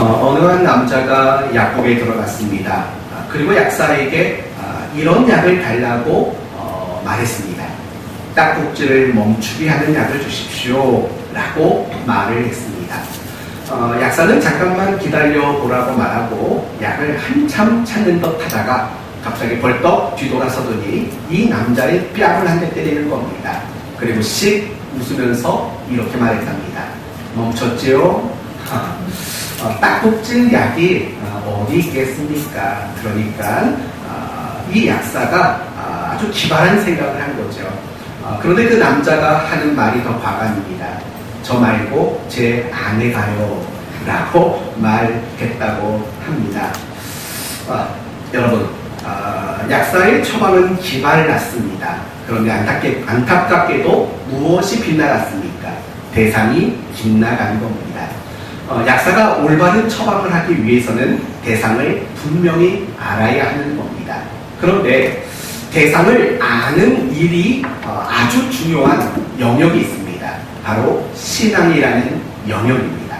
어느 한 남자가 약국에 들어갔습니다. 그리고 약사에게 이런 약을 달라고 말했습니다. 딱꼭지를 멈추게 하는 약을 주십시오 라고 말을 했습니다. 약사는 잠깐만 기다려보라고 말하고 약을 한참 찾는 듯 하다가 갑자기 벌떡 뒤돌아서더니 이 남자의 뺨을 한 대 때리는 겁니다. 그리고 씩 웃으면서 이렇게 말했답니다. 멈췄지요? 딱꼭질 약이 어디 있겠습니까? 그러니까 이 약사가 아주 기발한 생각을 한 거죠. 그런데 그 남자가 하는 말이 더 과감합니다. 저 말고 제 아내가요 라고 말했다고 합니다. 여러분, 약사의 처방은 기발났습니다. 그런데 안타깝게도 무엇이 빗나갔습니까? 대상이 빗나간 겁니다. 약사가 올바른 처방을 하기 위해서는 대상을 분명히 알아야 하는 겁니다. 그런데 대상을 아는 일이 아주 중요한 영역이 있습니다. 바로 신앙이라는 영역입니다.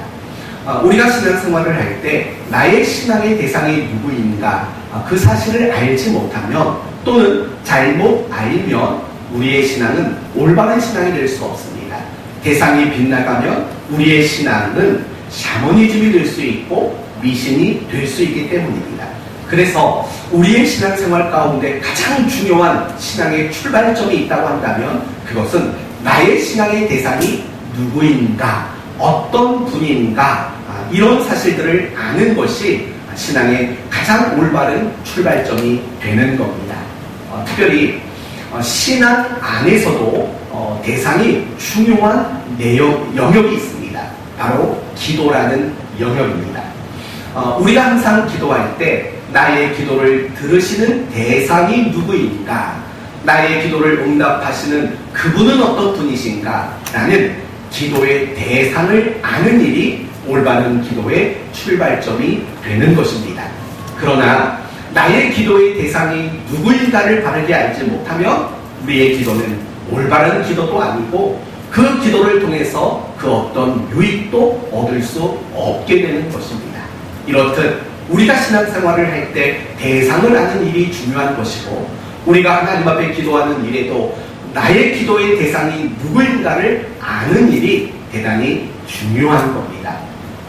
우리가 신앙생활을 할 때 나의 신앙의 대상이 누구인가 그 사실을 알지 못하면 또는 잘못 알면 우리의 신앙은 올바른 신앙이 될 수 없습니다. 대상이 빗나가면 우리의 신앙은 샤머니즘이 될 수 있고 미신이 될 수 있기 때문입니다. 그래서 우리의 신앙생활 가운데 가장 중요한 신앙의 출발점이 있다고 한다면 그것은 나의 신앙의 대상이 누구인가, 어떤 분인가 이런 사실들을 아는 것이 신앙의 가장 올바른 출발점이 되는 겁니다. 특별히 신앙 안에서도 대상이 중요한 영역이 있습니다. 바로 기도라는 영역입니다. 우리가 항상 기도할 때 나의 기도를 들으시는 대상이 누구인가, 나의 기도를 응답하시는 그분은 어떤 분이신가 라는 기도의 대상을 아는 일이 올바른 기도의 출발점이 되는 것입니다. 그러나 나의 기도의 대상이 누구인가를 바르게 알지 못하면 우리의 기도는 올바른 기도도 아니고 그 기도를 통해서 그 어떤 유익도 얻을 수 없게 되는 것입니다. 이렇듯 우리가 신앙생활을 할 때 대상을 아는 일이 중요한 것이고 우리가 하나님 앞에 기도하는 일에도 나의 기도의 대상이 누구인가를 아는 일이 대단히 중요한 겁니다.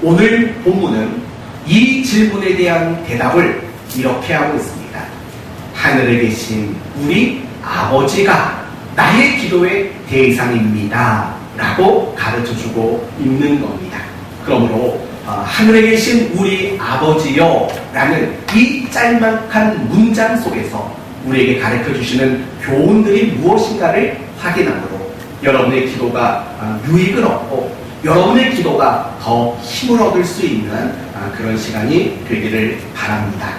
오늘 본문은 이 질문에 대한 대답을 이렇게 하고 있습니다. 하늘에 계신 우리 아버지가 나의 기도의 대상입니다 라고 가르쳐주고 있는 겁니다. 그러므로 하늘에 계신 우리 아버지요 라는 이 짤막한 문장 속에서 우리에게 가르쳐주시는 교훈들이 무엇인가를 확인함으로 여러분의 기도가 유익을 얻고 여러분의 기도가 더 힘을 얻을 수 있는 그런 시간이 되기를 바랍니다.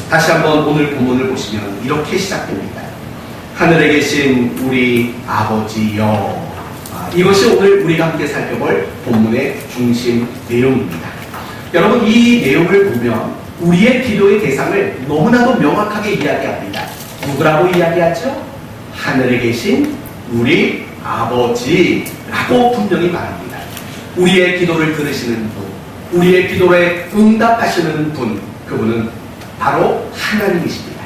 다시 한번 오늘 본문을 보시면 이렇게 시작됩니다. 하늘에 계신 우리 아버지여. 이것이 오늘 우리가 함께 살펴볼 본문의 중심 내용입니다. 여러분, 이 내용을 보면 우리의 기도의 대상을 너무나도 명확하게 이야기합니다. 누구라고 이야기하죠? 하늘에 계신 우리 아버지라고 분명히 말합니다. 우리의 기도를 들으시는 분, 우리의 기도에 응답하시는 분, 그분은 바로 하나님이십니다.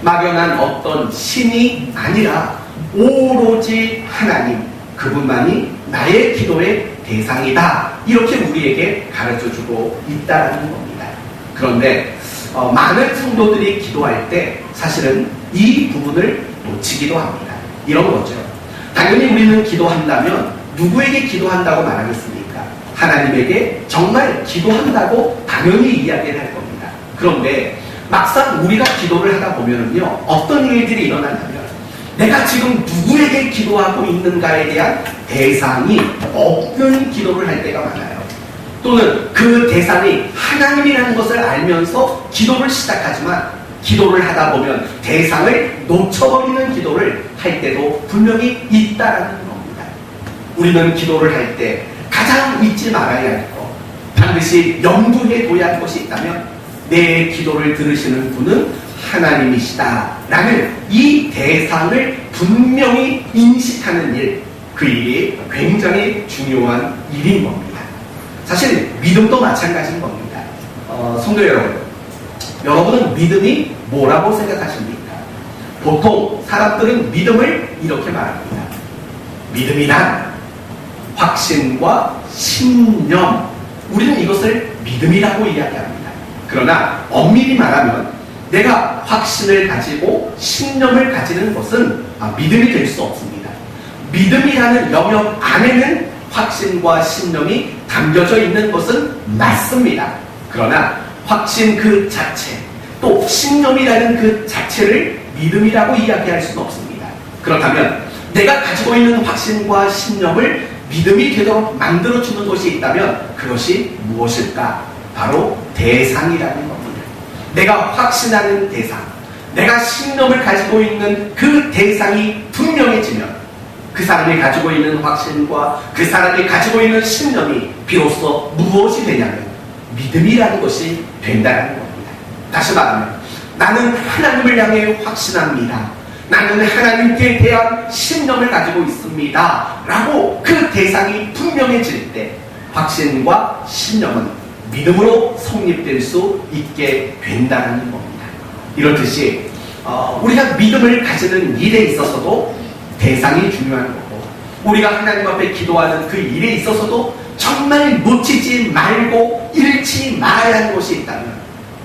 막연한 어떤 신이 아니라 오로지 하나님, 그분만이 나의 기도의 대상이다. 이렇게 우리에게 가르쳐주고 있다는 겁니다. 그런데 많은 성도들이 기도할 때 사실은 이 부분을 놓치기도 합니다. 이런 거죠. 당연히 우리는 기도한다면 누구에게 기도한다고 말하겠습니까? 하나님에게 정말 기도한다고 당연히 이야기를 할 겁니다. 그런데 막상 우리가 기도를 하다 보면요, 어떤 일들이 일어나냐면 내가 지금 누구에게 기도하고 있는가에 대한 대상이 없는 기도를 할 때가 많아요. 또는 그 대상이 하나님이라는 것을 알면서 기도를 시작하지만 기도를 하다 보면 대상을 놓쳐버리는 기도를 할 때도 분명히 있다라는 겁니다. 우리는 기도를 할 때 가장 잊지 말아야 할 것, 반드시 염두에 둬야 할 것이 있다면 내 기도를 들으시는 분은 하나님이시다라는 이 대상을 분명히 인식하는 일, 그 일이 굉장히 중요한 일인 겁니다. 사실 믿음도 마찬가지인 겁니다. 성도 여러분, 여러분은 믿음이 뭐라고 생각하십니까? 보통 사람들은 믿음을 이렇게 말합니다. 믿음이란 확신과 신념, 우리는 이것을 믿음이라고 이야기합니다. 그러나 엄밀히 말하면 내가 확신을 가지고 신념을 가지는 것은 믿음이 될 수 없습니다. 믿음이라는 영역 안에는 확신과 신념이 담겨져 있는 것은 맞습니다. 그러나 확신 그 자체, 또 신념이라는 그 자체를 믿음이라고 이야기할 수는 없습니다. 그렇다면 내가 가지고 있는 확신과 신념을 믿음이 되도록 만들어주는 것이 있다면 그것이 무엇일까? 바로 대상이라는 겁니다. 내가 확신하는 대상, 내가 신념을 가지고 있는 그 대상이 분명해지면 그 사람이 가지고 있는 확신과 그 사람이 가지고 있는 신념이 비로소 무엇이 되냐면 믿음이라는 것이 된다는 겁니다. 다시 말하면 나는 하나님을 향해 확신합니다. 나는 하나님께 대한 신념을 가지고 있습니다. 라고 그 대상이 분명해질 때 확신과 신념은 믿음으로 성립될 수 있게 된다는 겁니다. 이렇듯이 우리가 믿음을 가지는 일에 있어서도 대상이 중요한 거고, 우리가 하나님 앞에 기도하는 그 일에 있어서도 정말 놓치지 말고 잃지 말아야 하는 것이 있다면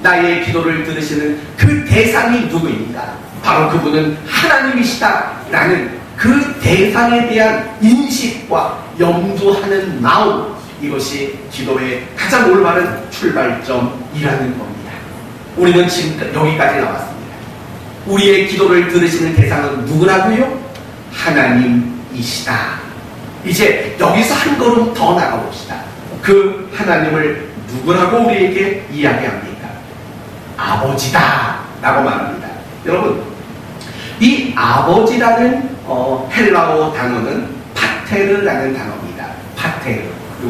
나의 기도를 들으시는 그 대상이 누구인가? 바로 그분은 하나님이시다라는 그 대상에 대한 인식과 염두하는 마음, 이것이 기도의 가장 올바른 출발점이라는 겁니다. 우리는 지금 여기까지 나왔습니다. 우리의 기도를 들으시는 대상은 누구라고요? 하나님이시다. 이제 여기서 한 걸음 더 나가봅시다. 그 하나님을 누구라고 우리에게 이야기합니까? 아버지다 라고 말합니다. 여러분, 이 아버지라는 헬라어 단어는 파테르라는 단어입니다. 파테르.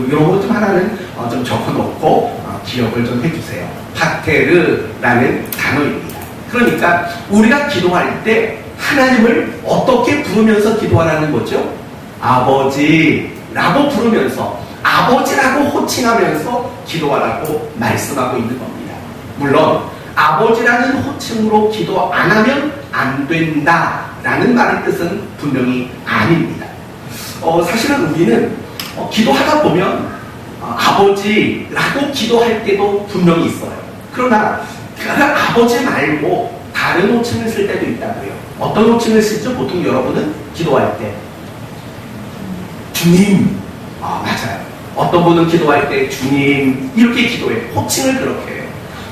이런 것 좀 하나는 좀 적어놓고 기억을 좀 해주세요. 파테르라는 단어입니다. 그러니까 우리가 기도할 때 하나님을 어떻게 부르면서 기도하라는 거죠? 아버지라고 부르면서, 아버지라고 호칭하면서 기도하라고 말씀하고 있는 겁니다. 물론 아버지라는 호칭으로 기도 안 하면 안 된다라는 말의 뜻은 분명히 아닙니다. 사실은 우리는 기도하다 보면 아버지라고 기도할 때도 분명히 있어요. 그러나 아버지 말고 다른 호칭을 쓸 때도 있다고요. 어떤 호칭을 쓰죠? 보통 여러분은 기도할 때 주님, 맞아요. 어떤 분은 기도할 때 주님 이렇게 기도해요. 호칭을 그렇게 해요.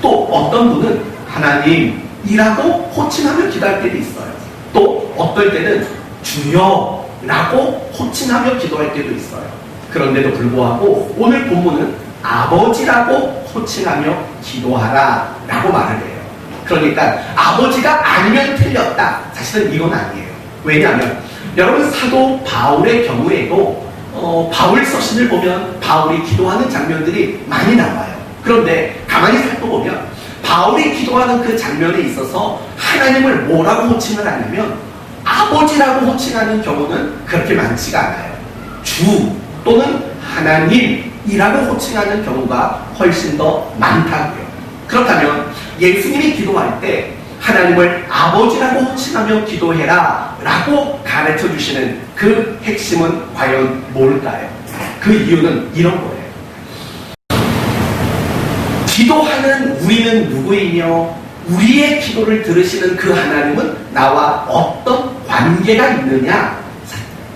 또 어떤 분은 하나님이라고 호칭하며 기도할 때도 있어요. 또 어떨 때는 주여라고 호칭하며 기도할 때도 있어요. 그런데도 불구하고 오늘 본문은 아버지라고 호칭하며 기도하라 라고 말을 해요. 그러니까 아버지가 아니면 틀렸다. 사실은 이건 아니에요. 왜냐하면 여러분 사도 바울의 경우에도 바울 서신을 보면 바울이 기도하는 장면들이 많이 나와요. 그런데 가만히 살펴보면 바울이 기도하는 그 장면에 있어서 하나님을 뭐라고 호칭을 하냐면 아버지라고 호칭하는 경우는 그렇게 많지가 않아요. 주 또는 하나님이라고 호칭하는 경우가 훨씬 더 많다고요. 그렇다면 예수님이 기도할 때 하나님을 아버지라고 호칭하며 기도해라 라고 가르쳐 주시는 그 핵심은 과연 뭘까요? 그 이유는 이런 거예요. 기도하는 우리는 누구이며 우리의 기도를 들으시는 그 하나님은 나와 어떤 관계가 있느냐?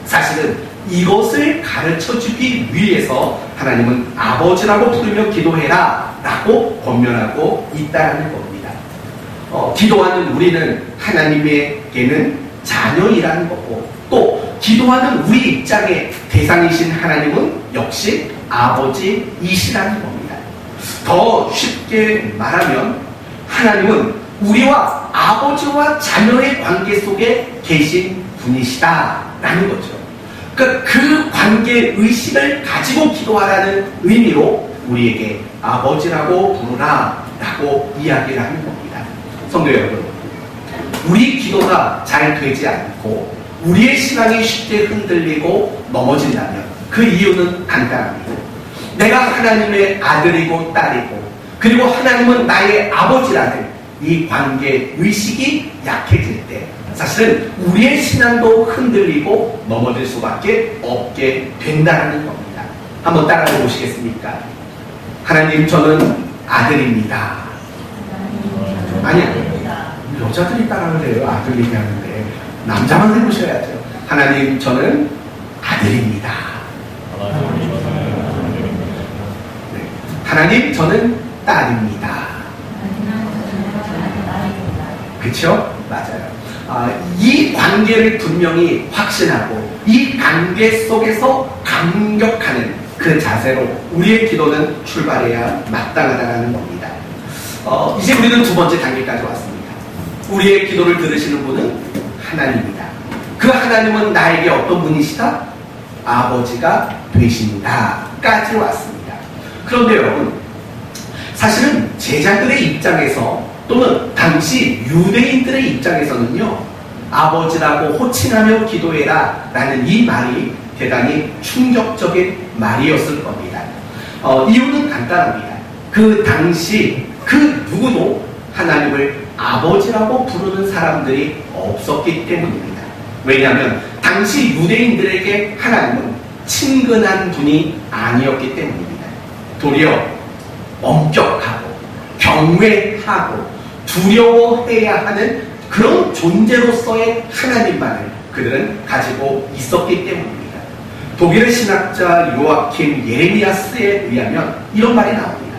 사실은 이것을 가르쳐 주기 위해서 하나님은 아버지라고 부르며 기도해라 라고 권면하고 있다는 겁니다. 기도하는 우리는 하나님에게는 자녀이라는 거고, 또 기도하는 우리 입장의 대상이신 하나님은 역시 아버지이시라는 겁니다. 더 쉽게 말하면 하나님은 우리와 아버지와 자녀의 관계 속에 계신 분이시다라는 거죠. 그러니까 그 관계 의식을 가지고 기도하라는 의미로 우리에게 아버지라고 부르라 라고 이야기를 하는 겁니다. 성도 여러분, 우리 기도가 잘 되지 않고 우리의 신앙이 쉽게 흔들리고 넘어진다면 그 이유는 간단합니다. 내가 하나님의 아들이고 딸이고 그리고 하나님은 나의 아버지라는 이 관계 의식이 약해질 때 사실은 우리의 신앙도 흔들리고 넘어질 수밖에 없게 된다는 겁니다. 한번 따라해 보시겠습니까? 하나님, 저는 아들입니다. 아니요, 여자들이 따라하래요. 아들 얘기하는데 남자만 해보셔야죠. 하나님, 저는 아들입니다. 네. 하나님, 저는 딸입니다. 그렇죠? 맞아요. 이 관계를 분명히 확신하고 이 관계 속에서 감격하는 그 자세로 우리의 기도는 출발해야 마땅하다는 겁니다. 이제 우리는 두 번째 단계까지 왔습니다. 우리의 기도를 들으시는 분은 하나님이다. 그 하나님은 나에게 어떤 분이시다? 아버지가 되신다까지 왔습니다. 그런데 여러분, 사실은 제자들의 입장에서 또는 당시 유대인들의 입장에서는요, 아버지라고 호칭하며 기도해라 라는 이 말이 대단히 충격적인 말이었을 겁니다. 이유는 간단합니다. 그 당시 그 누구도 하나님을 아버지라고 부르는 사람들이 없었기 때문입니다. 왜냐하면 당시 유대인들에게 하나님은 친근한 분이 아니었기 때문입니다. 도리어 엄격하고 경외하고 두려워해야 하는 그런 존재로서의 하나님만을 그들은 가지고 있었기 때문입니다. 독일의 신학자 요아킴 예레미야스에 의하면 이런 말이 나옵니다.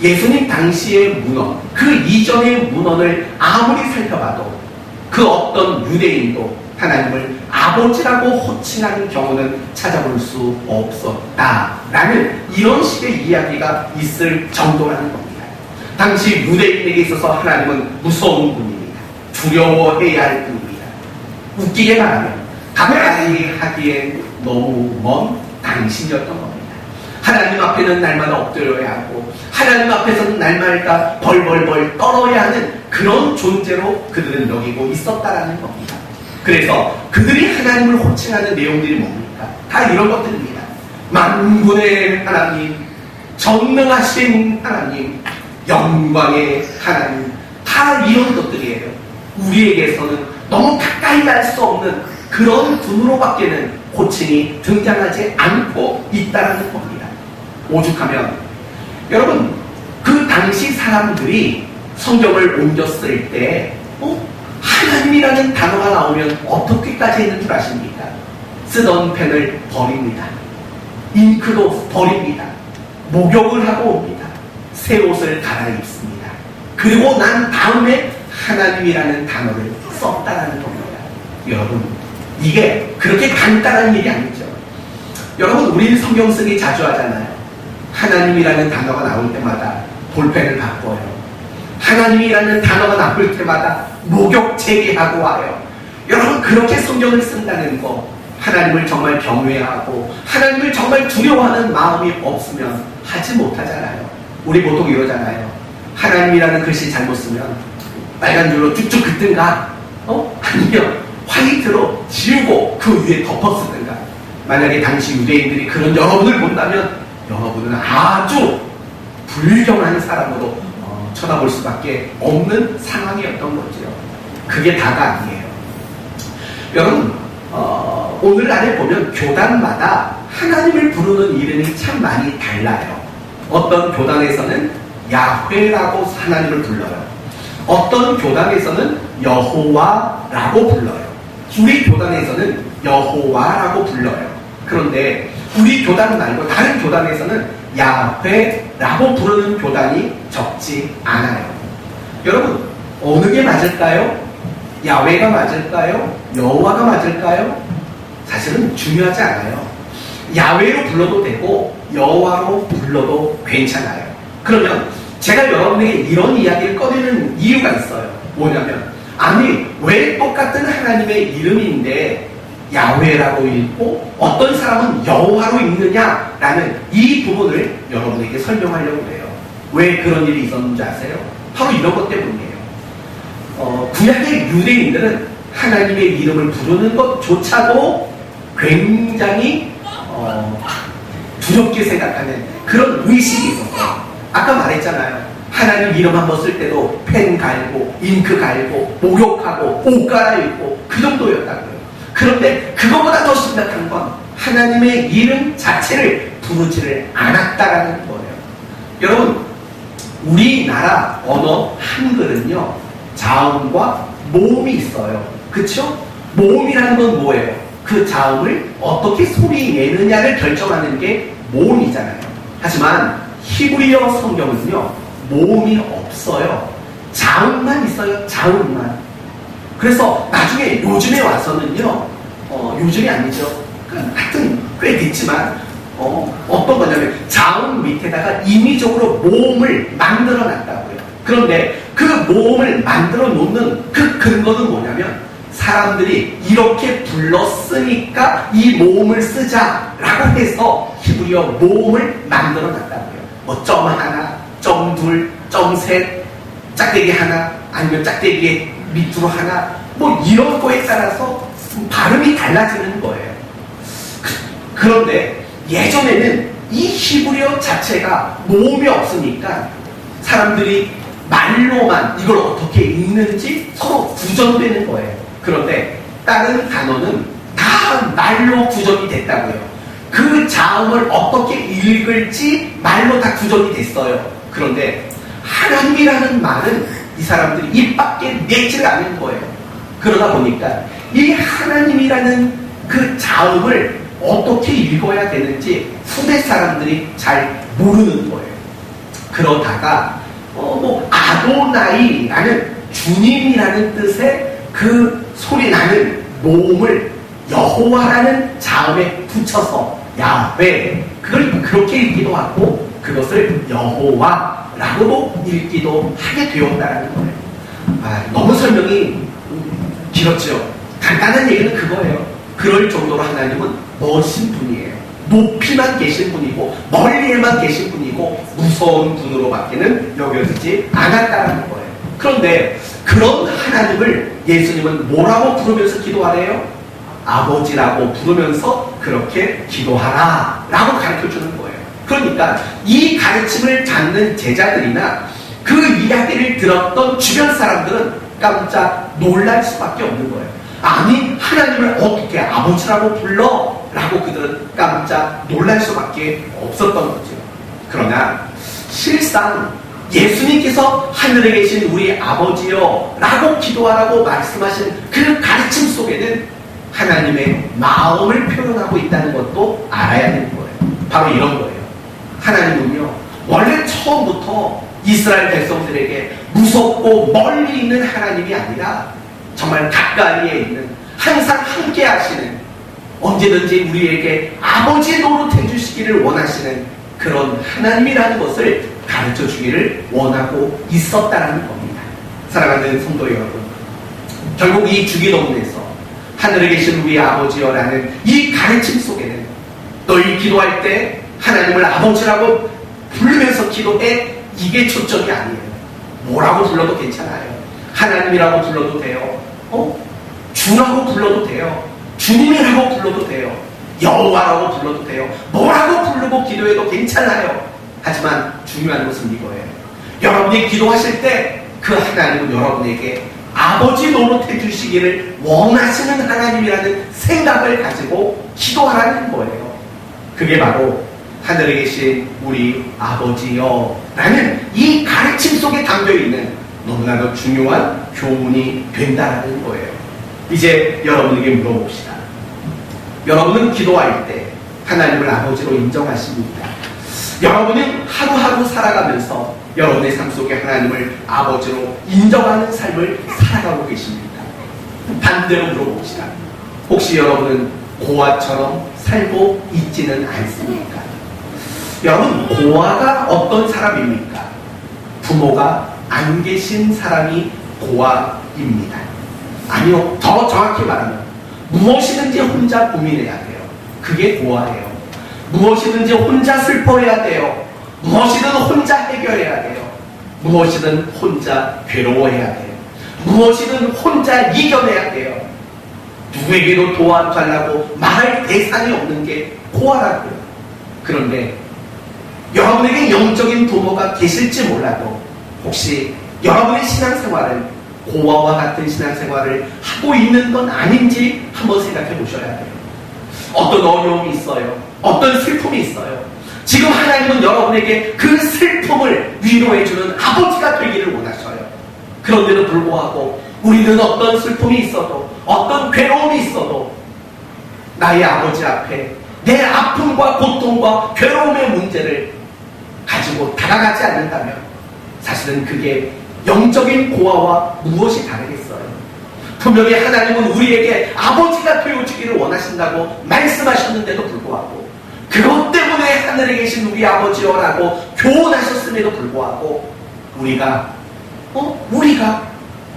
예수님 당시의 문헌, 그 이전의 문헌을 아무리 살펴봐도 그 어떤 유대인도 하나님을 아버지라고 호칭하는 경우는 찾아볼 수 없었다라는 이런 식의 이야기가 있을 정도라는 겁니다. 당시 유대인에게 있어서 하나님은 무서운 분입니다. 두려워해야 할 분입니다. 웃기게 말하면 가까이 하기엔 너무 먼 당신이었던 겁니다. 하나님 앞에는 날마다 엎드려야 하고 하나님 앞에서는 날마다 벌벌벌 떨어야 하는 그런 존재로 그들은 여기고 있었다라는 겁니다. 그래서 그들이 하나님을 호칭하는 내용들이 뭡니까? 다 이런 것들입니다. 만군의 하나님, 전능하신 하나님, 영광의 하나님, 다 이런 것들이에요. 우리에게서는 너무 가까이 갈 수 없는 그런 분으로밖에는 호칭이 등장하지 않고 있다는 겁니다. 오죽하면 여러분, 그 당시 사람들이 성경을 옮겼을 때 하나님이라는 단어가 나오면 어떻게까지 했는 줄 아십니까? 쓰던 펜을 버립니다. 잉크도 버립니다. 목욕을 하고 옵니다. 새 옷을 갈아입습니다. 그리고 난 다음에 하나님이라는 단어를 썼다라는 겁니다. 여러분, 이게 그렇게 간단한 일이 아니죠. 여러분, 우리 성경 쓰기 자주 하잖아요. 하나님이라는 단어가 나올 때마다 볼펜을 바꿔요. 하나님이라는 단어가 나올 때마다 목욕 재개하고 와요. 여러분, 그렇게 성경을 쓴다는 거, 하나님을 정말 경외하고 하나님을 정말 두려워하는 마음이 없으면 하지 못하잖아요. 우리 보통 이러잖아요. 하나님이라는 글씨 잘못 쓰면 빨간 줄로 쭉쭉 긋든가, 아니면 화이트로 지우고 그 위에 덮어 쓰든가. 만약에 당시 유대인들이 그런 여러분을 본다면 여러분은 아주 불경한 사람으로 쳐다볼 수밖에 없는 상황이었던 거죠. 그게 다가 아니에요. 여러분, 오늘날에 보면 교단마다 하나님을 부르는 이름이 참 많이 달라요. 어떤 교단에서는 야훼라고 하나님을 불러요. 어떤 교단에서는 여호와라고 불러요. 우리 교단에서는 여호와라고 불러요. 그런데 우리 교단 말고 다른 교단에서는 야훼라고 부르는 교단이 적지 않아요. 여러분, 어느 게 맞을까요? 야훼가 맞을까요? 여호와가 맞을까요? 사실은 중요하지 않아요. 야훼로 불러도 되고 여호와로 불러도 괜찮아요. 그러면 제가 여러분에게 이런 이야기를 꺼내는 이유가 있어요. 뭐냐면, 아니, 왜 똑같은 하나님의 이름인데 야훼라고 읽고 어떤 사람은 여호와로 읽느냐라는 이 부분을 여러분에게 설명하려고 해요. 왜 그런 일이 있었는지 아세요? 바로 이런 것 때문이에요. 구약의 유대인들은 하나님의 이름을 부르는 것조차도 굉장히 두렵게 생각하는 그런 의식이 있었어요. 아까 말했잖아요. 하나님 이름 한번 쓸 때도 펜 갈고 잉크 갈고 목욕하고 옷 갈아입고 그 정도였다고요. 그런데 그거보다 더 심각한 건 하나님의 이름 자체를 부르지를 않았다라는 거예요. 여러분, 우리나라 언어 한글은요, 자음과 모음이 있어요. 그쵸? 모음이라는 건 뭐예요? 그 자음을 어떻게 소리 내느냐를 결정하는 게 모음이잖아요. 하지만 히브리어 성경은요, 모음이 없어요. 자음만 있어요. 자음만. 그래서 나중에 요즘에 와서는요, 요즘이 아니죠. 하여튼 꽤 됐지만 어떤 거냐면 자음 밑에다가 임의적으로 모음을 만들어 놨다고요. 그런데 그 모음을 만들어 놓는 그 근거는 뭐냐면 사람들이 이렇게 불렀으니까 이 모음을 쓰자라고 해서 히브리어 모음을 만들어 놨다고요. 뭐 점 하나, 점 둘, 점 셋, 짝대기 하나, 아니면 짝대기 밑으로 하나, 뭐 이런 거에 따라서 발음이 달라지는 거예요. 그런데 예전에는 이 히브리어 자체가 모음이 없으니까 사람들이 말로만 이걸 어떻게 읽는지 서로 구전되는 거예요. 그런데 다른 단어는 다 말로 구전이 됐다고요. 그 자음을 어떻게 읽을지 말로 다 구전이 됐어요. 그런데 하나님이라는 말은 이 사람들이 입 밖에 내지를 않는 거예요. 그러다 보니까 이 하나님이라는 그 자음을 어떻게 읽어야 되는지 후대 사람들이 잘 모르는 거예요. 그러다가 아도나이라는 주님이라는 뜻의 그 소리 나는 모음을 여호와라는 자음에 붙여서 야훼, 그걸 그렇게 읽기도 하고 그것을 여호와라고도 읽기도 하게 되었다는 거예요. 너무 설명이 길었죠. 간단한 얘기는 그거예요. 그럴 정도로 하나님은 멋진 분이에요. 높이만 계신 분이고 멀리에만 계신 분이고 무서운 분으로밖에는 여겨지지 않았다는 거예요. 그런데 그런 하나님을 예수님은 뭐라고 부르면서 기도하래요? 아버지라고 부르면서 그렇게 기도하라 라고 가르쳐주는 거예요. 그러니까 이 가르침을 잡는 제자들이나 그 이야기를 들었던 주변 사람들은 깜짝 놀랄 수밖에 없는 거예요. 아니, 하나님을 어떻게 아버지라고 불러? 라고 그들은 깜짝 놀랄 수밖에 없었던 거죠. 그러나 실상 예수님께서 하늘에 계신 우리 아버지여 라고 기도하라고 말씀하신 그 가르침 속에는 하나님의 마음을 표현하고 있다는 것도 알아야 되는 거예요. 바로 이런 거예요. 하나님은요, 원래 처음부터 이스라엘 백성들에게 무섭고 멀리 있는 하나님이 아니라 정말 가까이에 있는, 항상 함께 하시는, 언제든지 우리에게 아버지 노릇해 주시기를 원하시는 그런 하나님이라는 것을 가르쳐 주기를 원하고 있었다는 겁니다. 사랑하는 성도 여러분, 결국 이 주기도문에서 하늘에 계신 우리 아버지여라는 이 가르침 속에는 너희 기도할 때 하나님을 아버지라고 부르면서 기도해, 이게 초점이 아니에요. 뭐라고 불러도 괜찮아요. 하나님이라고 불러도 돼요. 주라고 불러도 돼요. 주님이라고 불러도 돼요. 여호와라고 불러도 돼요. 뭐라고 부르고 기도해도 괜찮아요. 하지만 중요한 것은 이거예요. 여러분이 기도하실 때 그 하나님은 여러분에게 아버지 노릇해 주시기를 원하시는 하나님이라는 생각을 가지고 기도하라는 거예요. 그게 바로 하늘에 계신 우리 아버지여 라는 이 가르침 속에 담겨있는 너무나도 중요한 교훈이 된다는 거예요. 이제 여러분에게 물어봅시다. 여러분은 기도할 때 하나님을 아버지로 인정하십니까? 여러분은 하루하루 살아가면서 여러분의 삶 속에 하나님을 아버지로 인정하는 삶을 살아가고 계십니까? 반대로 물어봅시다. 혹시 여러분은 고아처럼 살고 있지는 않습니까? 여러분, 고아가 어떤 사람입니까? 부모가 안 계신 사람이 고아입니다. 아니요, 더 정확히 말하면 무엇이든지 혼자 고민해야 돼요. 그게 고아예요. 무엇이든지 혼자 슬퍼해야 돼요. 무엇이든 혼자 해결해야 돼요. 무엇이든 혼자 괴로워해야 돼요. 무엇이든 혼자 이겨내야 돼요. 누구에게도 도와달라고 말할 대상이 없는 게 고아라고요. 그런데 여러분에게 영적인 부모가 계실지 몰라도 혹시 여러분의 신앙생활을 고아와 같은 신앙생활을 하고 있는 건 아닌지 한번 생각해 보셔야 돼요. 어떤 어려움이 있어요. 어떤 슬픔이 있어요. 지금 하나님은 여러분에게 그 슬픔을 위로해주는 아버지가 되기를 원하셔요. 그런데도 불구하고 우리는 어떤 슬픔이 있어도 어떤 괴로움이 있어도 나의 아버지 앞에 내 아픔과 고통과 괴로움의 문제를 가지고 다가가지 않는다면 사실은 그게 영적인 고아와 무엇이 다르겠어요? 분명히 하나님은 우리에게 아버지가 되어주기를 원하신다고 말씀하셨는데도 불구하고 그것 때문에 하늘에 계신 우리 아버지여라고 교훈하셨음에도 불구하고 우리가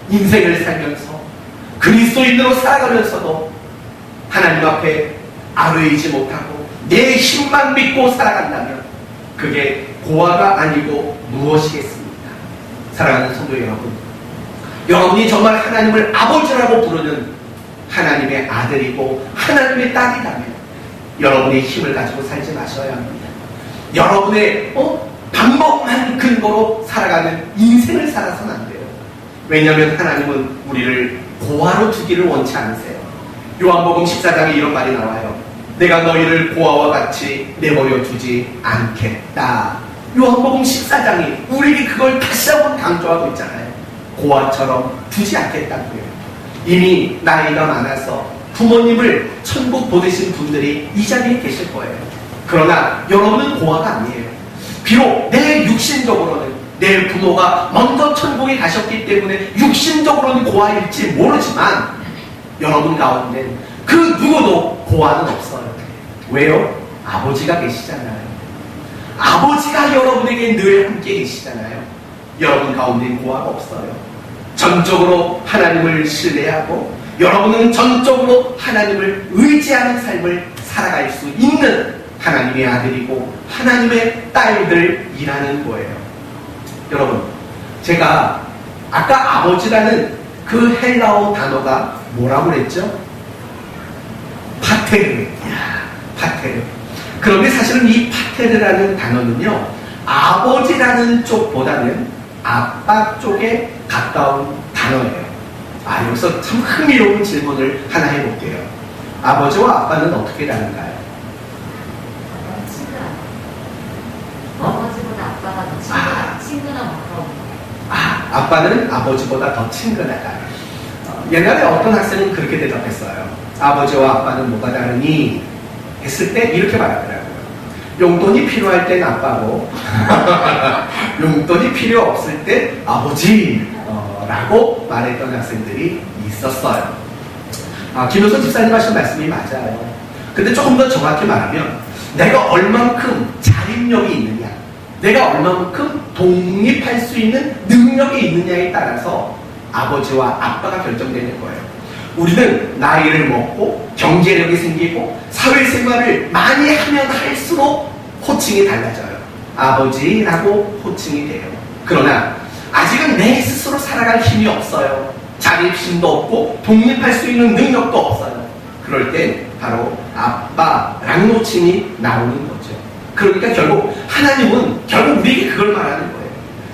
인생을 살면서 그리스도인으로 살아가면서도 하나님 앞에 아뢰이지 못하고 내 힘만 믿고 살아간다면 그게 고아가 아니고 무엇이겠습니까? 사랑하는 성도 여러분, 여러분이 정말 하나님을 아버지라고 부르는 하나님의 아들이고 하나님의 딸이라면 여러분의 힘을 가지고 살지 마셔야 합니다. 여러분의 방법만 근거로 살아가는 인생을 살아서는 안 돼요. 왜냐하면 하나님은 우리를 고아로 두기를 원치 않으세요. 요한복음 14장에 이런 말이 나와요. 내가 너희를 고아와 같이 내버려 두지 않겠다. 요한복음 14장이 우리에게 그걸 다시 한번 강조하고 있잖아요. 고아처럼 두지 않겠다고요. 이미 나이가 많아서 부모님을 천국 보내신 분들이 이 자리에 계실 거예요. 그러나 여러분은 고아가 아니에요. 비록 내 육신적으로는 내 부모가 먼저 천국에 가셨기 때문에 육신적으로는 고아일지 모르지만 여러분 가운데 그 누구도 고아는 없어요. 왜요? 아버지가 계시잖아요. 아버지가 여러분에게 늘 함께 계시잖아요. 여러분 가운데 고아가 없어요. 전적으로 하나님을 신뢰하고 여러분은 전적으로 하나님을 의지하는 삶을 살아갈 수 있는 하나님의 아들이고 하나님의 딸들이라는 거예요. 여러분, 제가 아까 아버지라는 그 헬라어 단어가 뭐라고 그랬죠? 파테르. 파테르. 그런데 사실은 이 파테르라는 단어는요, 아버지라는 쪽보다는 아빠 쪽에 가까운 단어예요. 여기서 참 흥미로운 질문을 하나 해볼게요. 아버지와 아빠는 어떻게 다른가요? 아버지보다 아빠가 더 친근한 가까운. 아빠는 아버지보다 더 친근하다. 옛날에 어떤 학생은 그렇게 대답했어요. 아버지와 아빠는 뭐가 다르니? 했을 때 이렇게 말하더라고요. 용돈이 필요할 땐 아빠고 용돈이 필요 없을 때 아버지 라고 말했던 학생들이 있었어요. 김효선 집사님 하신 말씀이 맞아요. 근데 조금 더 정확히 말하면 내가 얼만큼 자립력이 있느냐, 내가 얼만큼 독립할 수 있는 능력이 있느냐에 따라서 아버지와 아빠가 결정되는 거예요. 우리는 나이를 먹고 경제력이 생기고 사회생활을 많이 하면 할수록 호칭이 달라져요. 아버지라고 호칭이 돼요. 그러나 아직은 내 스스로 살아갈 힘이 없어요. 자립심도 없고 독립할 수 있는 능력도 없어요. 그럴 땐 바로 아빠라는 호칭이 나오는 거죠. 그러니까 결국 하나님은 결국 우리에게 그걸 말하는 거예요.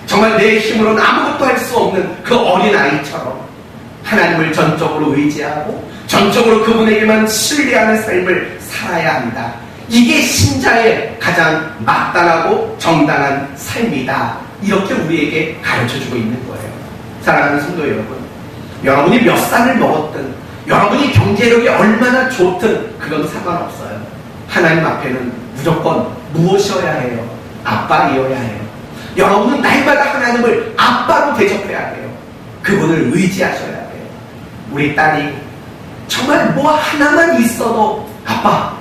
정말 내 힘으로는 아무것도 할 수 없는 그 어린아이처럼 하나님을 전적으로 의지하고 전적으로 그분에게만 신뢰하는 삶을 살아야 한다. 이게 신자의 가장 마땅하고 정당한 삶이다. 이렇게 우리에게 가르쳐주고 있는 거예요. 사랑하는 성도 여러분, 여러분이 몇 살을 먹었든 여러분이 경제력이 얼마나 좋든 그건 상관없어요. 하나님 앞에는 무조건 무엇이어야 해요? 아빠이어야 해요. 여러분은 날마다 하나님을 아빠로 대접해야 돼요. 그분을 의지하셔야 돼요. 우리 딸이 정말 뭐 하나만 있어도 아빠,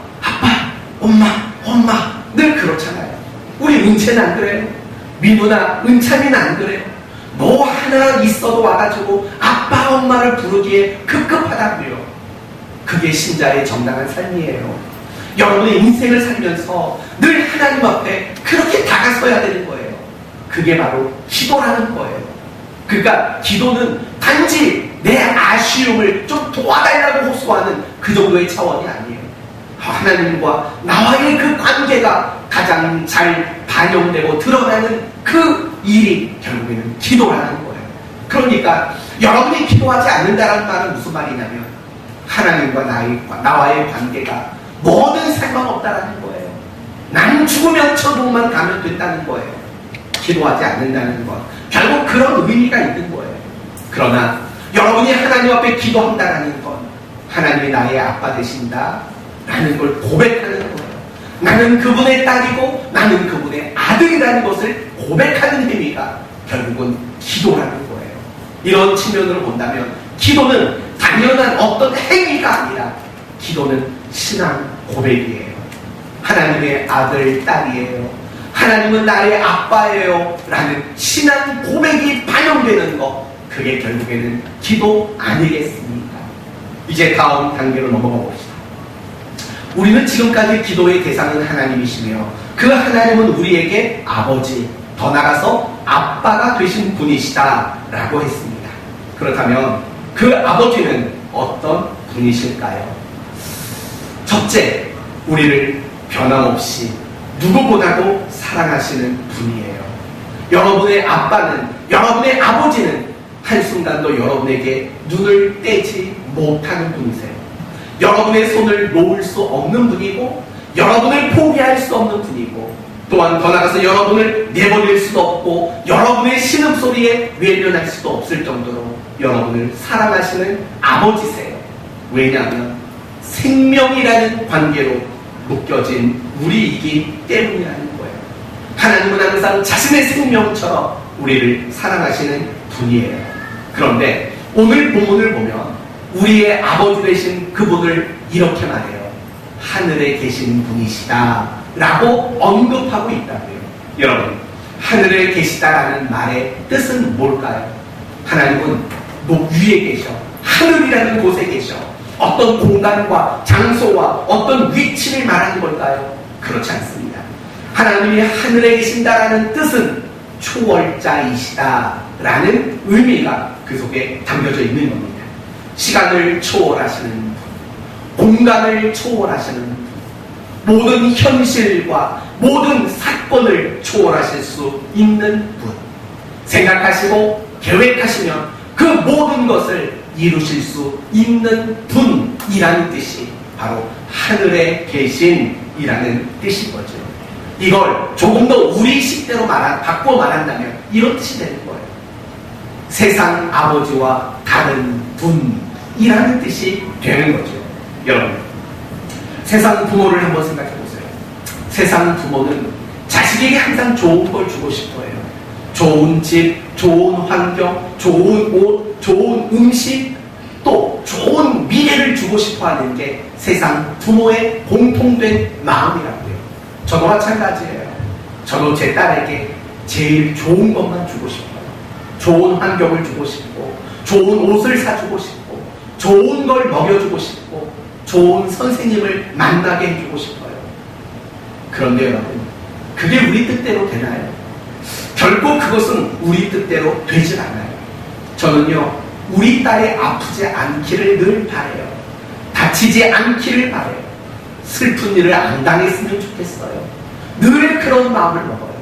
엄마 늘 그렇잖아요. 우리 은채는 안 그래요? 민우나 은찬이는 안 그래요? 뭐 하나 있어도 와가지고 아빠, 엄마를 부르기에 급급하다고요. 그게 신자의 정당한 삶이에요. 여러분의 인생을 살면서 늘 하나님 앞에 그렇게 다가서야 되는 거예요. 그게 바로 기도라는 거예요. 그러니까 기도는 단지 내 아쉬움을 좀 도와달라고 호소하는 그 정도의 차원이 아니에요. 하나님과 나와의 그 관계가 가장 잘 반영되고 드러나는 그 일이 결국에는 기도라는 거예요. 그러니까 여러분이 기도하지 않는다는 말은 무슨 말이냐면 하나님과 나와의 관계가 뭐든 상관없다라는 거예요. 난 죽으면 천국만 가면 된다는 거예요. 기도하지 않는다는 것. 결국 그런 의미가 있는 거예요. 그러나 여러분이 하나님 앞에 기도한다라는 건 하나님이 나의 아빠 되신다라는 걸 고백하는 거예요. 나는 그분의 딸이고 나는 그분의 아들이라는 것을 고백하는 행위가 결국은 기도라는 거예요. 이런 측면으로 본다면 기도는 당연한 어떤 행위가 아니라 기도는 신앙 고백이에요. 하나님의 아들, 딸이에요. 하나님은 나의 아빠예요. 라는 신앙 고백이 반영되는 것, 그게 결국에는 기도 아니겠습니까? 이제 다음 단계로 넘어가 봅시다. 우리는 지금까지 기도의 대상은 하나님이시며 그 하나님은 우리에게 아버지, 더 나아가서 아빠가 되신 분이시다라고 했습니다. 그렇다면 그 아버지는 어떤 분이실까요? 첫째, 우리를 변함없이 누구보다도 사랑하시는 분이에요. 여러분의 아빠는, 여러분의 아버지는 한순간도 여러분에게 눈을 떼지 못하는 분이세요. 여러분의 손을 놓을 수 없는 분이고 여러분을 포기할 수 없는 분이고 또한 더 나아가서 여러분을 내버릴 수도 없고 여러분의 신음소리에 외면할 수도 없을 정도로 여러분을 사랑하시는 아버지세요. 왜냐하면 생명이라는 관계로 묶여진 우리이기 때문이라는 거예요. 하나님은 항상 자신의 생명처럼 우리를 사랑하시는 분이에요. 그런데 오늘 본문을 보면 우리의 아버지 되신 그분을 이렇게 말해요. 하늘에 계신 분이시다 라고 언급하고 있다고요. 여러분, 하늘에 계시다라는 말의 뜻은 뭘까요? 하나님은 위에 계셔, 하늘이라는 곳에 계셔. 어떤 공간과 장소와 어떤 위치를 말하는 걸까요? 그렇지 않습니다. 하나님이 하늘에 계신다라는 뜻은 초월자이시다라는 의미가 그 속에 담겨져 있는 겁니다. 시간을 초월하시는 분, 공간을 초월하시는 분, 모든 현실과 모든 사건을 초월하실 수 있는 분, 생각하시고 계획하시면 그 모든 것을 이루실 수 있는 분이라는 뜻이 바로 하늘에 계신이라는 뜻인 거죠. 이걸 조금 더 우리 식대로 바꿔 말한다면 이런 뜻이 되는 거예요. 세상 아버지와 다른 분이라는 뜻이 되는 거죠. 여러분, 세상 부모를 한번 생각해 보세요. 세상 부모는 자식에게 항상 좋은 걸 주고 싶어 해요. 좋은 집, 좋은 환경, 좋은 옷, 좋은 음식, 또 좋은 미래를 주고 싶어 하는 게 세상 부모의 공통된 마음이라고요. 저도 마찬가지예요. 저도 제 딸에게 제일 좋은 것만 주고 싶어요. 좋은 환경을 주고 싶고, 좋은 옷을 사주고 싶고, 좋은 걸 먹여주고 싶고, 좋은 선생님을 만나게 해주고 싶어요. 그런데 여러분, 그게 우리 뜻대로 되나요? 결코 그것은 우리 뜻대로 되질 않아요. 저는요, 우리 딸이 아프지 않기를 늘 바라요. 다치지 않기를 바라요. 슬픈 일을 안 당했으면 좋겠어요. 늘 그런 마음을 먹어요.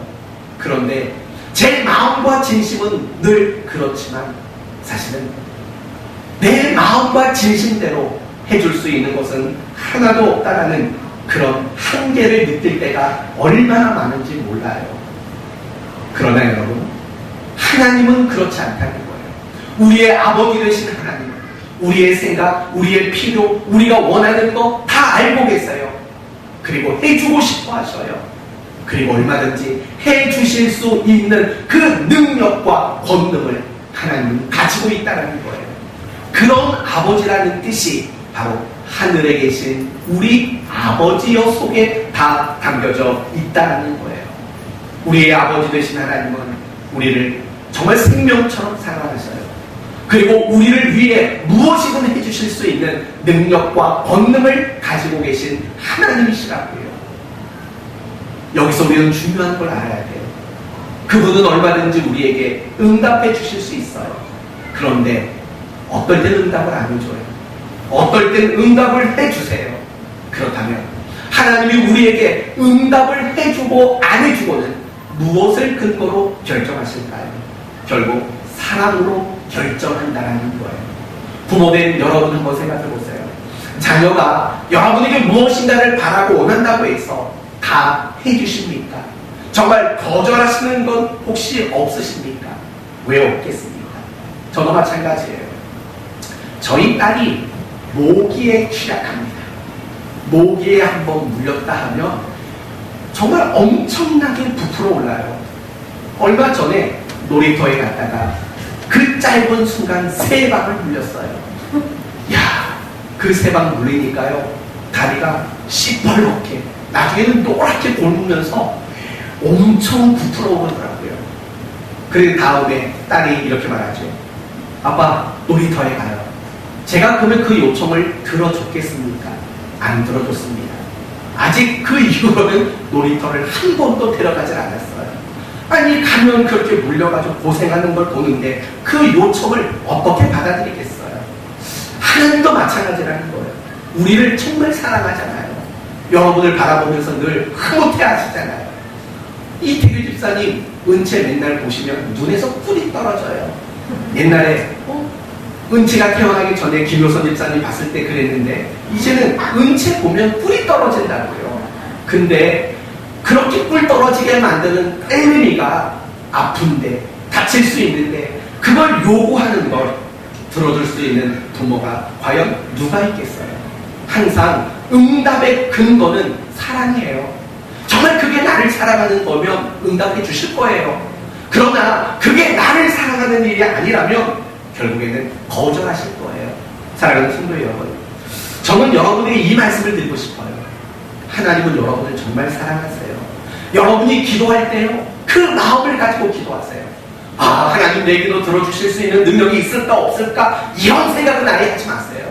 그런데 제 마음과 진심은 늘 그렇지만 사실은 내 마음과 진심대로 해줄 수 있는 것은 하나도 없다라는 그런 한계를 느낄 때가 얼마나 많은지 몰라요. 그러나 여러분, 하나님은 그렇지 않다는 거예요. 우리의 아버지 되신 하나님, 우리의 생각, 우리의 필요, 우리가 원하는 거 다 알고 계세요. 그리고 해주고 싶어 하셔요. 그리고 얼마든지 해주실 수 있는 그 능력과 권능을 하나님은 가지고 있다는 거예요. 그런 아버지라는 뜻이 바로 하늘에 계신 우리 아버지여 속에 다 담겨져 있다는 거예요. 우리의 아버지 되신 하나님은 우리를 정말 생명처럼 사랑하셔요. 그리고 우리를 위해 무엇이든 해주실 수 있는 능력과 권능을 가지고 계신 하나님이시라고요. 여기서 우리는 중요한 걸 알아야 돼요. 그분은 얼마든지 우리에게 응답해 주실 수 있어요. 그런데 어떨 때는 응답을 안 해줘요. 어떨 때는 응답을 해주세요. 그렇다면 하나님이 우리에게 응답을 해주고 안 해주고는 무엇을 근거로 결정하실까요? 결국 사랑으로 결정한다는 거예요. 부모된 여러분 한번 생각해 보세요. 자녀가 여러분에게 무엇인가를 바라고 원한다고 해서 다 해주십니까? 정말 거절하시는 건 혹시 없으십니까? 왜 없겠습니까? 저도 마찬가지예요. 저희 딸이 모기에 취약합니다. 모기에 한번 물렸다 하면 정말 엄청나게 부풀어 올라요. 얼마 전에 놀이터에 갔다가 그 짧은 순간 3방을 물렸어요. 야, 그 3방 물리니까요, 다리가 시뻘겋게, 나중에는 노랗게 골무면서 엄청 부풀어 오르더라고요. 그리고 다음에 딸이 이렇게 말하죠. 아빠, 놀이터에 가요. 제가 그러면 그 요청을 들어줬겠습니까? 안 들어줬습니다. 아직 그 이후로는 놀이터를 한 번도 데려가질 않았어요. 아니, 가면 그렇게 물려가지고 고생하는 걸 보는데 그 요청을 어떻게 받아들이겠어요? 하나님도 마찬가지라는 거예요. 우리를 정말 사랑하잖아요. 여러분을 바라보면서 늘 흐뭇해 하시잖아요. 이태규 집사님 은채 맨날 보시면 눈에서 꿀이 떨어져요. 옛날에 은채가 태어나기 전에 김효선 집사님 봤을 때 그랬는데 이제는 은채 보면 꿀이 떨어진다고요. 근데 그렇게 꿀 떨어지게 만드는 딸내미가 아픈데 다칠 수 있는데 그걸 요구하는 걸 들어줄 수 있는 부모가 과연 누가 있겠어요? 항상 응답의 근거는 사랑이에요. 정말 그게 나를 사랑하는 거면 응답해 주실 거예요. 그러나 그게 나를 사랑하는 일이 아니라면 결국에는 거절하실 거예요. 사랑하는 성도 여러분, 저는 여러분에게 이 말씀을 드리고 싶어요. 하나님은 여러분을 정말 사랑하세요. 여러분이 기도할 때요, 그 마음을 가지고 기도하세요. 아, 하나님 내 기도 들어주실 수 있는 능력이 있을까 없을까 이런 생각은 아예 하지 마세요.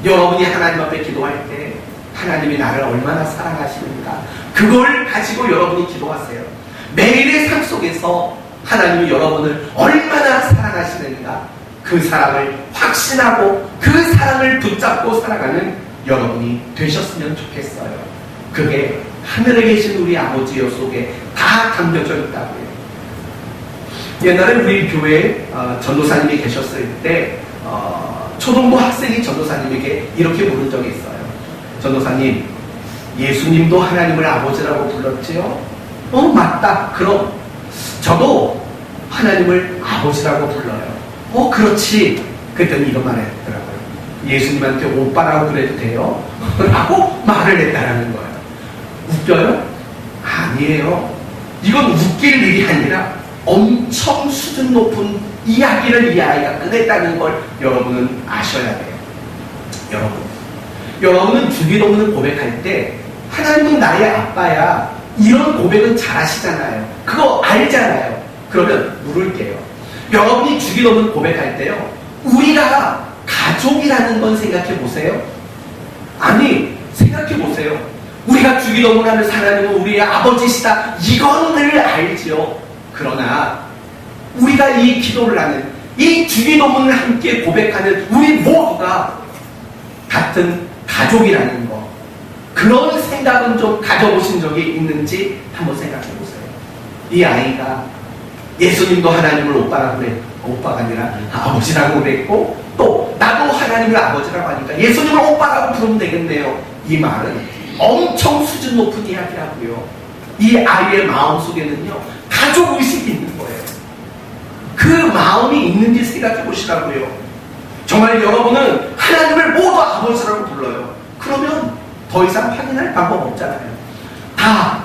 여러분이 하나님 앞에 기도할 때 하나님이 나를 얼마나 사랑하시는가, 그걸 가지고 여러분이 기도하세요. 매일의 삶 속에서 하나님이 여러분을 얼마나 사랑하시는가, 그 사랑을 확신하고 그 사랑을 붙잡고 살아가는 여러분이 되셨으면 좋겠어요. 그게 하늘에 계신 우리 아버지여 속에 다 담겨져 있다고요. 옛날에 우리 교회에 전도사님이 계셨을 때 초등부 학생이 전도사님에게 이렇게 물은 적이 있어요. 전도사님, 예수님도 하나님을 아버지라고 불렀지요? 맞다. 그럼 저도 하나님을 아버지라고 불러요. 그렇지. 그랬더니 이런 말을 했더라고요. 예수님한테 오빠라고 그래도 돼요? 라고 말을 했다라는 거예요. 웃겨요? 아니에요. 이건 웃길 일이 아니라 엄청 수준 높은 이야기를 이 아이가 꺼냈다는 걸 여러분은 아셔야 돼요. 여러분은 주기도문을 고백할 때 하나님은 나의 아빠야, 이런 고백은 잘 하시잖아요. 그거 알잖아요. 그러면 물을게요. 여러분이 주기도문 고백할 때요, 우리가 가족이라는 건 생각해 보세요. 아니, 생각해 보세요. 우리가 주기도문 하면서 하나님은 우리의 아버지시다, 이건 늘 알지요. 그러나 우리가 이 기도를 하는, 이 주기도문을 함께 고백하는 우리 모두가 같은 가족이라는 거, 그런 생각은 좀 가져보신 적이 있는지 한번 생각해 보세요. 이 아이가 예수님도 하나님을 오빠가 아니라 아버지라고 그랬고, 또 나도 하나님을 아버지라고 하니까 예수님을 오빠라고 부르면 되겠네요. 이 말은 엄청 수준 높은 이야기라고요. 이 아이의 마음속에는요, 가족의식이 있는 거예요. 그 마음이 있는지 생각해 보시라고요. 정말 여러분은 하나님을 모두 아버지라고 불러요. 그러면 더 이상 확인할 방법 없잖아요. 다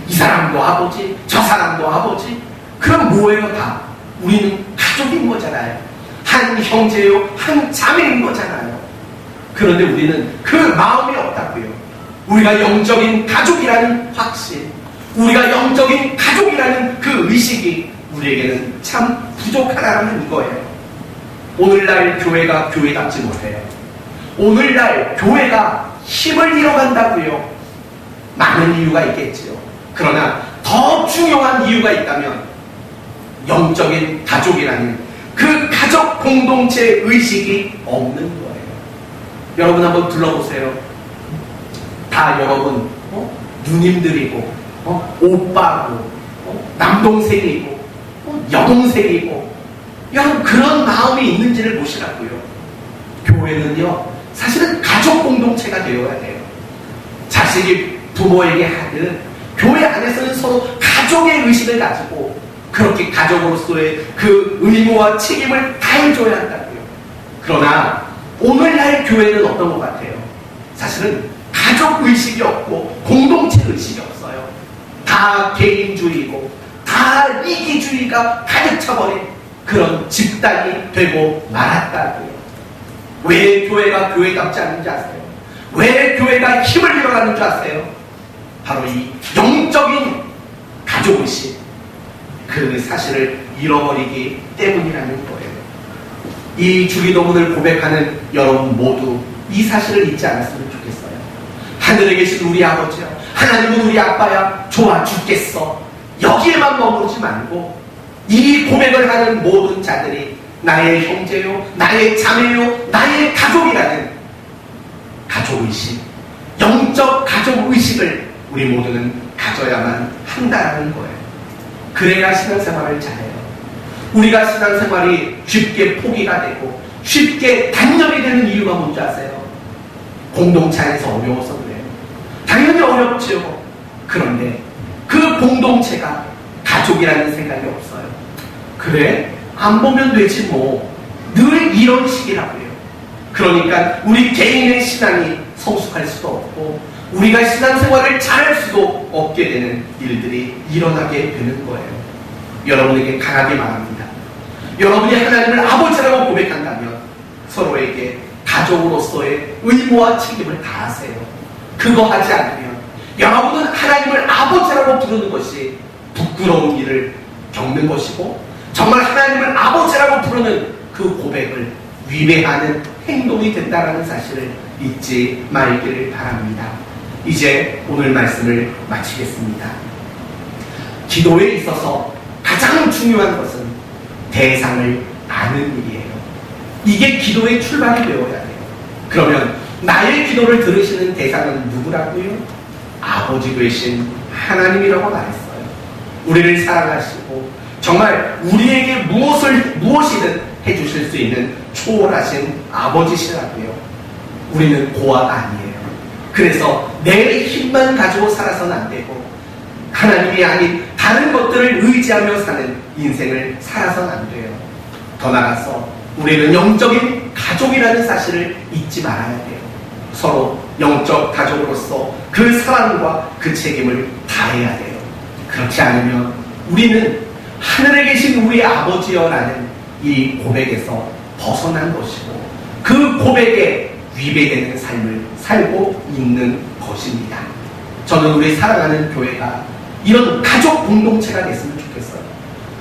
이 사람도 아버지, 저 사람도 아버지. 그럼 뭐예요? 다 우리는 가족인 거잖아요. 한 형제요, 한 자매인 거잖아요. 그런데 우리는 그 마음이 없다고요. 우리가 영적인 가족이라는 확신, 우리가 영적인 가족이라는 그 의식이 우리에게는 참 부족하다는 거예요. 오늘날 교회가 교회답지 못해요. 오늘날 교회가 힘을 잃어간다고요. 많은 이유가 있겠지요. 그러나 더 중요한 이유가 있다면 영적인 가족이라는 그 가족 공동체 의식이 없는 거예요. 여러분 한번 둘러보세요. 다 여러분 누님들이고 오빠고 남동생이고 여동생이고 여러분 그런 마음이 있는지를 보시라고요. 교회는요 사실은 가족 공동체가 되어야 돼요. 자식이 부모에게 하듯 교회 안에서는 서로 가족의 의식을 가지고 그렇게 가족으로서의 그 의무와 책임을 다해줘야 한다고요. 그러나 오늘날 교회는 어떤 것 같아요? 사실은 가족 의식이 없고 공동체 의식이 없어요. 다 개인주의고 다 이기주의가 가득 차버린 그런 집단이 되고 말았다고요. 왜 교회가 교회답지 않은지 아세요? 왜 교회가 힘을 잃어가는 줄 아세요? 바로 이 영적인 가족의식, 그 사실을 잃어버리기 때문이라는 거예요. 이 주기도문을 고백하는 여러분 모두 이 사실을 잊지 않았으면 좋겠어요. 하늘에 계신 우리 아버지야, 하나님은 우리 아빠야, 좋아 죽겠어. 여기에만 머무르지 말고 이 고백을 하는 모든 자들이 나의 형제요, 나의 자매요, 나의 가족이라는 가족의식, 영적 가족의식을 우리 모두는 가져야만 한다는 거예요. 그래야 신앙생활을 잘해요. 우리가 신앙생활이 쉽게 포기가 되고 쉽게 단념이 되는 이유가 뭔지 아세요? 공동체 안에서 어려워서 그래요. 당연히 어렵죠. 그런데 그 공동체가 가족이라는 생각이 없어요. 그래? 안 보면 되지 뭐. 늘 이런 식이라고요. 그러니까 우리 개인의 신앙이 성숙할 수도 없고 우리가 신앙생활을 잘할 수도 없게 되는 일들이 일어나게 되는 거예요. 여러분에게 강하게 말합니다. 여러분이 하나님을 아버지라고 고백한다면 서로에게 가족으로서의 의무와 책임을 다하세요. 그거 하지 않으면 여러분은 하나님을 아버지라고 부르는 것이 부끄러운 일을 겪는 것이고 정말 하나님을 아버지라고 부르는 그 고백을 위배하는 행동이 된다는 사실을 잊지 말기를 바랍니다. 이제 오늘 말씀을 마치겠습니다. 기도에 있어서 가장 중요한 것은 대상을 아는 일이에요. 이게 기도의 출발이 되어야 돼요. 그러면 나의 기도를 들으시는 대상은 누구라고요? 아버지 되신 하나님이라고 말했어요. 우리를 사랑하시고 정말 우리에게 무엇이든 해주실 수 있는 초월하신 아버지시라고요. 우리는 고아가 아니에요. 그래서 내 힘만 가지고 살아서는 안 되고 하나님이 아닌 다른 것들을 의지하며 사는 인생을 살아서는 안 돼요. 더 나아가서 우리는 영적인 가족이라는 사실을 잊지 말아야 돼요. 서로 영적 가족으로서 그 사랑과 그 책임을 다해야 돼요. 그렇지 않으면 우리는 하늘에 계신 우리 아버지여라는 이 고백에서 벗어난 것이고 그 고백에 위배되는 삶을 살고 있는 것입니다. 저는 우리 사랑하는 교회가 이런 가족 공동체가 됐으면 좋겠어요.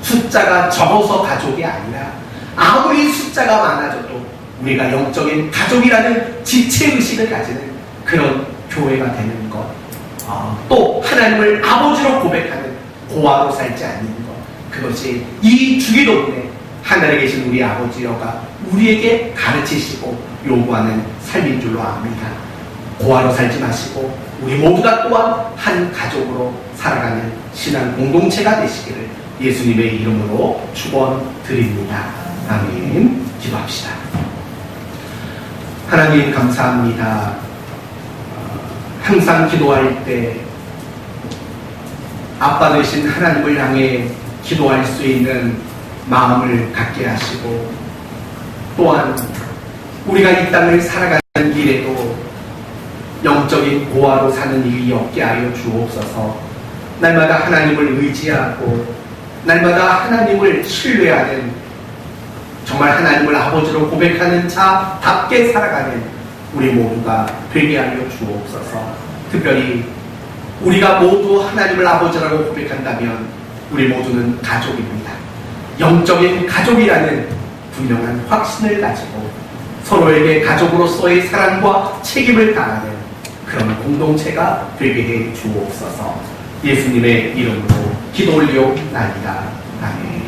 숫자가 적어서 가족이 아니라 아무리 숫자가 많아져도 우리가 영적인 가족이라는 지체의식을 가지는 그런 교회가 되는 것. 또 하나님을 아버지로 고백하는 고아로 살지 않는 것. 그것이 이 주기도문에 하늘에 계신 우리 아버지여가 우리에게 가르치시고 요구하는 삶인 줄로 압니다. 고아로 살지 마시고 우리 모두가 또한 한 가족으로 살아가는 신앙 공동체가 되시기를 예수님의 이름으로 축원드립니다. 아멘. 기도합시다. 하나님 감사합니다. 항상 기도할 때 아빠 되신 하나님을 향해 기도할 수 있는 마음을 갖게 하시고 또한 우리가 이 땅을 살아가는 길에도 영적인 고아로 사는 일이 없게 하여 주옵소서. 날마다 하나님을 의지하고 날마다 하나님을 신뢰하는 정말 하나님을 아버지로 고백하는 자답게 살아가는 우리 모두가 되게 하여 주옵소서. 특별히 우리가 모두 하나님을 아버지라고 고백한다면 우리 모두는 가족입니다. 영적인 가족이라는 분명한 확신을 가지고 서로에게 가족으로서의 사랑과 책임을 다하는 그런 공동체가 되게 해 주옵소서. 예수님의 이름으로 기도 올리옵나이다. 아멘.